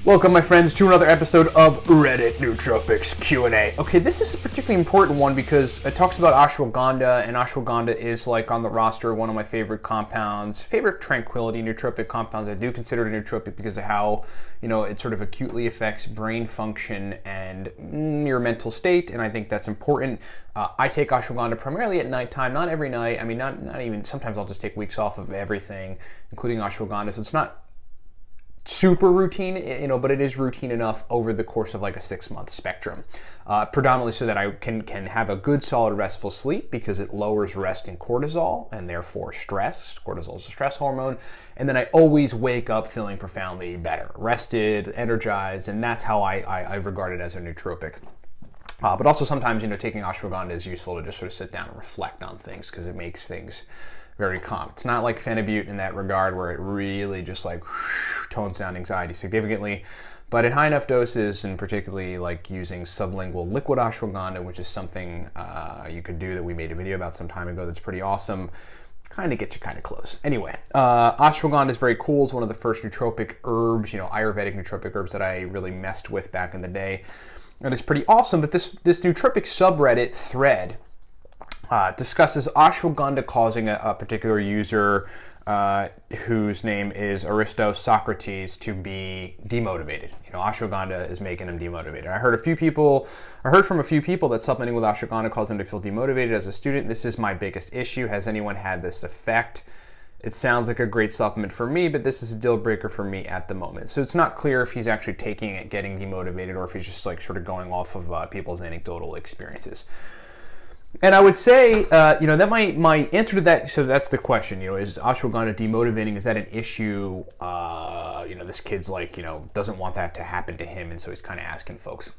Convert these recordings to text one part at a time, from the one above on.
Welcome, my friends, to another episode of Reddit Nootropics Q&A. Okay, this is a particularly important one because it talks about ashwagandha, and ashwagandha is like on the roster of one of my favorite compounds, favorite tranquility nootropic compounds. I do consider it a nootropic because of how, it sort of acutely affects brain function and your mental state, and I think that's important. I take ashwagandha primarily at nighttime, not every night. I mean, not even, sometimes I'll just take weeks off of everything, including ashwagandha, so it's not super routine, but it is routine enough over the course of like a 6-month spectrum. Predominantly so that I can have a good solid restful sleep because it lowers resting cortisol and therefore stress. Cortisol is a stress hormone. And then I always wake up feeling profoundly better, rested, energized, and that's how I regard it as a nootropic. But also sometimes, taking ashwagandha is useful to just sort of sit down and reflect on things because it makes things very calm. It's not like phenibut in that regard where it really just like tones down anxiety significantly, but at high enough doses, and particularly like using sublingual liquid ashwagandha, which is something you could do that we made a video about some time ago that's pretty awesome, kind of get you kind of close. Anyway, ashwagandha is very cool. It's one of the first nootropic herbs, Ayurvedic nootropic herbs that I really messed with back in the day. And it's pretty awesome, but this nootropic subreddit thread discusses ashwagandha causing a particular user whose name is Socrates to be demotivated. Ashwagandha is making him demotivated. I heard from a few people that supplementing with ashwagandha caused them to feel demotivated as a student. This is my biggest issue. Has anyone had this effect? It sounds like a great supplement for me, but this is a deal breaker for me at the moment. So it's not clear if he's actually taking it, getting demotivated, or if he's just like sort of going off of people's anecdotal experiences. And I would say, that my answer to that, so that's the question, is ashwagandha demotivating? Is that an issue? This kid's like, doesn't want that to happen to him, and so he's kind of asking folks.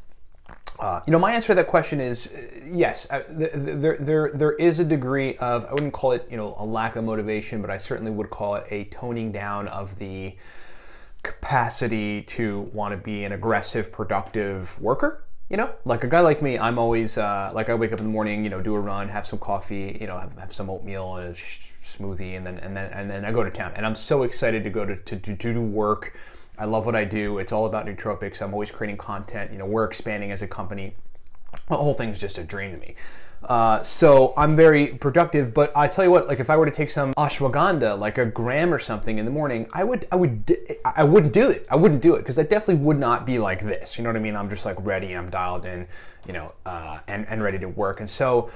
My answer to that question is yes. There is a degree of, I wouldn't call it, a lack of motivation, but I certainly would call it a toning down of the capacity to want to be an aggressive, productive worker. Like a guy like me, I'm always like I wake up in the morning, do a run, have some coffee, have some oatmeal and a smoothie, and then I go to town. And I'm so excited to go to do work. I love what I do. It's all about nootropics. I'm always creating content. We're expanding as a company. The whole thing's just a dream to me. So I'm very productive, but I tell you what, like if I were to take some ashwagandha, like a gram or something in the morning, I wouldn't do it. I wouldn't do it because I definitely would not be like this. You know what I mean? I'm just like ready. I'm dialed in, and ready to work. And so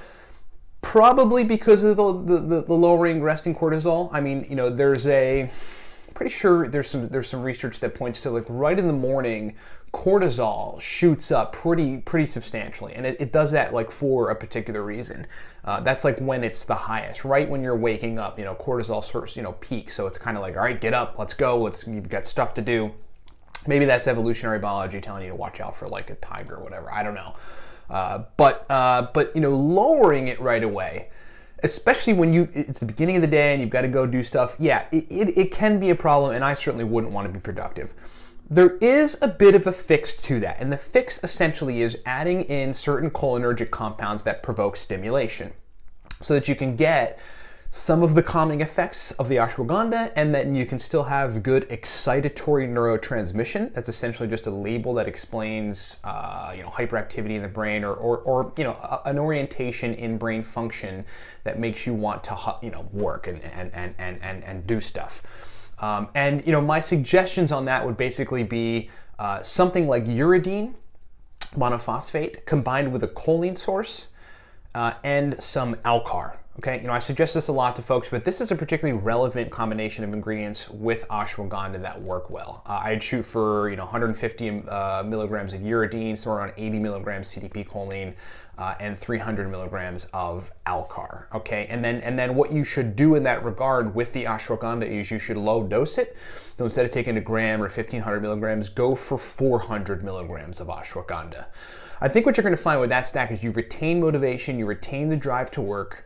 probably because of the lowering resting cortisol. I mean, pretty sure there's some research that points to like right in the morning, cortisol shoots up pretty substantially, and it does that like for a particular reason. That's like when it's the highest, right when you're waking up. Cortisol starts peaks, so it's kind of like, all right, get up, let's go, you've got stuff to do. Maybe that's evolutionary biology telling you to watch out for like a tiger or whatever. I don't know, but lowering it right away, especially when it's the beginning of the day and you've got to go do stuff, it can be a problem, and I certainly wouldn't want to be productive. There is a bit of a fix to that, and the fix essentially is adding in certain cholinergic compounds that provoke stimulation so that you can get some of the calming effects of the ashwagandha, and then you can still have good excitatory neurotransmission. That's essentially just a label that explains hyperactivity in the brain, or an orientation in brain function that makes you want to work and do stuff. My suggestions on that would basically be something like uridine monophosphate combined with a choline source and some alcar. Okay, I suggest this a lot to folks, but this is a particularly relevant combination of ingredients with ashwagandha that work well. I'd shoot for 150 milligrams of uridine, somewhere around 80 milligrams CDP choline, and 300 milligrams of alcar. Okay, and then what you should do in that regard with the ashwagandha is you should low dose it. So instead of taking a gram or 1,500 milligrams, go for 400 milligrams of ashwagandha. I think what you're going to find with that stack is you retain motivation, you retain the drive to work,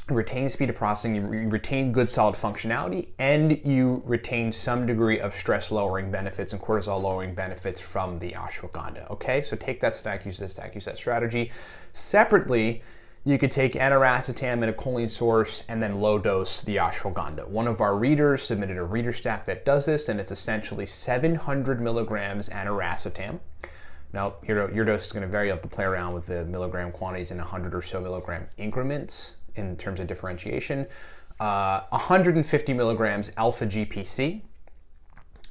you retain speed of processing, you retain good solid functionality, and you retain some degree of stress lowering benefits and cortisol lowering benefits from the ashwagandha. Okay, so take that stack, use this stack, use that strategy. Separately, you could take aniracetam and a choline source and then low dose the ashwagandha. One of our readers submitted a reader stack that does this, and it's essentially 700 milligrams aniracetam. Now, your dose is going to vary. You have to play around with the milligram quantities in 100 or so milligram increments in terms of differentiation. 150 milligrams alpha GPC,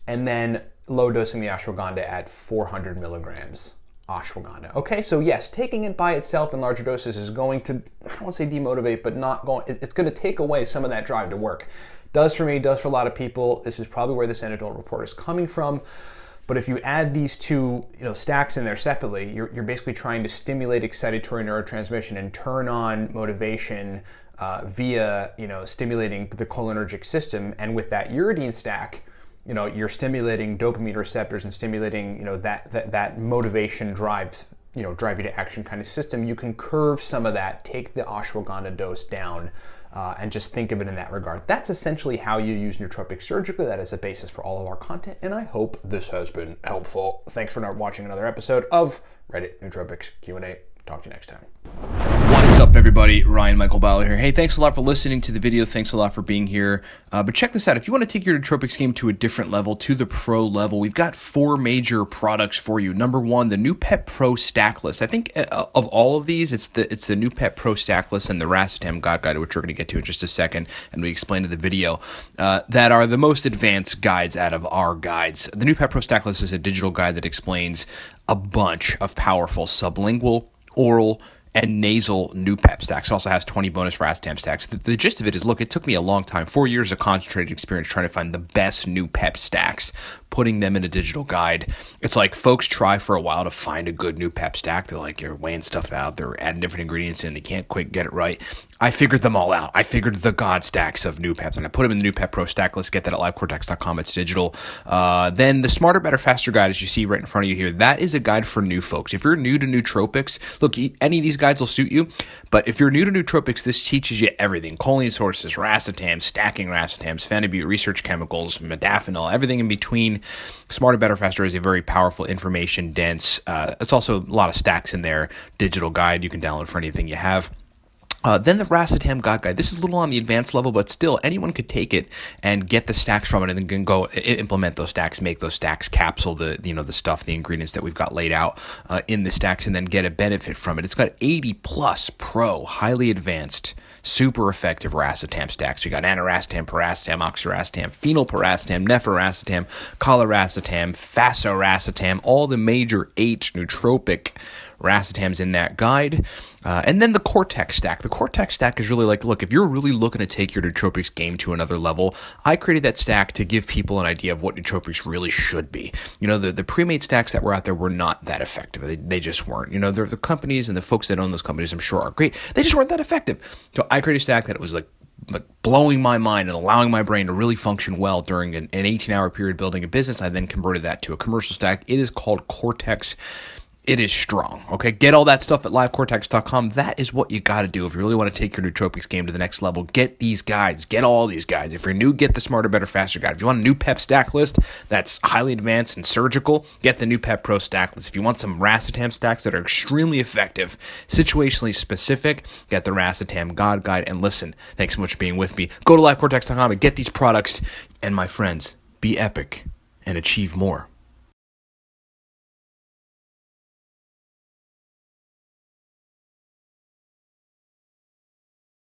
and then low dosing the ashwagandha at 400 milligrams ashwagandha. Okay, so yes, taking it by itself in larger doses is going to, I don't want to say demotivate, but it's going to take away some of that drive to work. Does for me, does for a lot of people. This is probably where this anecdotal report is coming from. But if you add these two stacks in there separately, you're basically trying to stimulate excitatory neurotransmission and turn on motivation via stimulating the cholinergic system. And with that uridine stack, you're stimulating dopamine receptors and stimulating, that motivation drive you to action kind of system. You can curve some of that, take the ashwagandha dose down, and just think of it in that regard. That's essentially how you use nootropics surgically. That is the basis for all of our content, and I hope this has been helpful. Thanks for watching another episode of Reddit Nootropics Q&A. Talk to you next time. What is up, everybody? Ryan Michael Bauer here. Hey, thanks a lot for listening to the video. Thanks a lot for being here. But check this out. If you want to take your nootropics game to a different level, to the pro level, we've got 4 major products for you. Number 1, the NuPep Pro Stack List. I think of all of these, it's the NuPep Pro Stack List and the Racetam God Guide, which we're going to get to in just a second, and we explain in the video, that are the most advanced guides out of our guides. The NuPep Pro Stack List is a digital guide that explains a bunch of powerful sublingual, oral, and nasal NuPep stacks. It also has 20 bonus Racetam stacks. The gist of it is, look, it took me a long time, 4 years of concentrated experience trying to find the best NuPep stacks, putting them in a digital guide. It's like folks try for a while to find a good NuPep stack. They're like, you're weighing stuff out, they're adding different ingredients in, they can't quite get it right. I figured them all out. I figured the God stacks of NuPeps, and I put them in the NuPep Pro Stack List. Get that at livecortex.com. It's digital. Then the Smarter, Better, Faster guide, as you see right in front of you here, that is a guide for new folks. If you're new to nootropics, look, any of these guides will suit you, but if you're new to nootropics, this teaches you everything. Choline sources, racetam, stacking racetams, phenibut, research chemicals, modafinil, everything in between. Smarter, Better, Faster is a very powerful, information dense. It's also a lot of stacks in there. Digital guide you can download for anything you have. Then the Racetam God Guide. This is a little on the advanced level, but still, anyone could take it and get the stacks from it, and then go implement those stacks, make those stacks, capsule the stuff, the ingredients that we've got laid out in the stacks, and then get a benefit from it. It's got 80 plus pro, highly advanced, super effective Racetam stacks. We got aniracetam, piracetam, oxiracetam, phenylpiracetam, nephiracetam, coliracetam, fasoracetam, all the major 8 nootropic racetams in that guide. And then the Cortex stack. The Cortex stack is really like, look, if you're really looking to take your nootropics game to another level, I created that stack to give people an idea of what nootropics really should be. The pre-made stacks that were out there were not that effective. They just weren't. The companies and the folks that own those companies, I'm sure, are great. They just weren't that effective. So I created a stack that was like blowing my mind and allowing my brain to really function well during an 18-hour period building a business. I then converted that to a commercial stack. It is called Cortex. It is strong, okay? Get all that stuff at livecortex.com. That is what you got to do if you really want to take your nootropics game to the next level. Get these guides. Get all these guides. If you're new, get the Smarter, Better, Faster guide. If you want a NuPep stack list that's highly advanced and surgical, get the NuPep Pro stack list. If you want some Racetam stacks that are extremely effective, situationally specific, get the Racetam God Guide. And listen, thanks so much for being with me. Go to livecortex.com and get these products. And my friends, be epic and achieve more.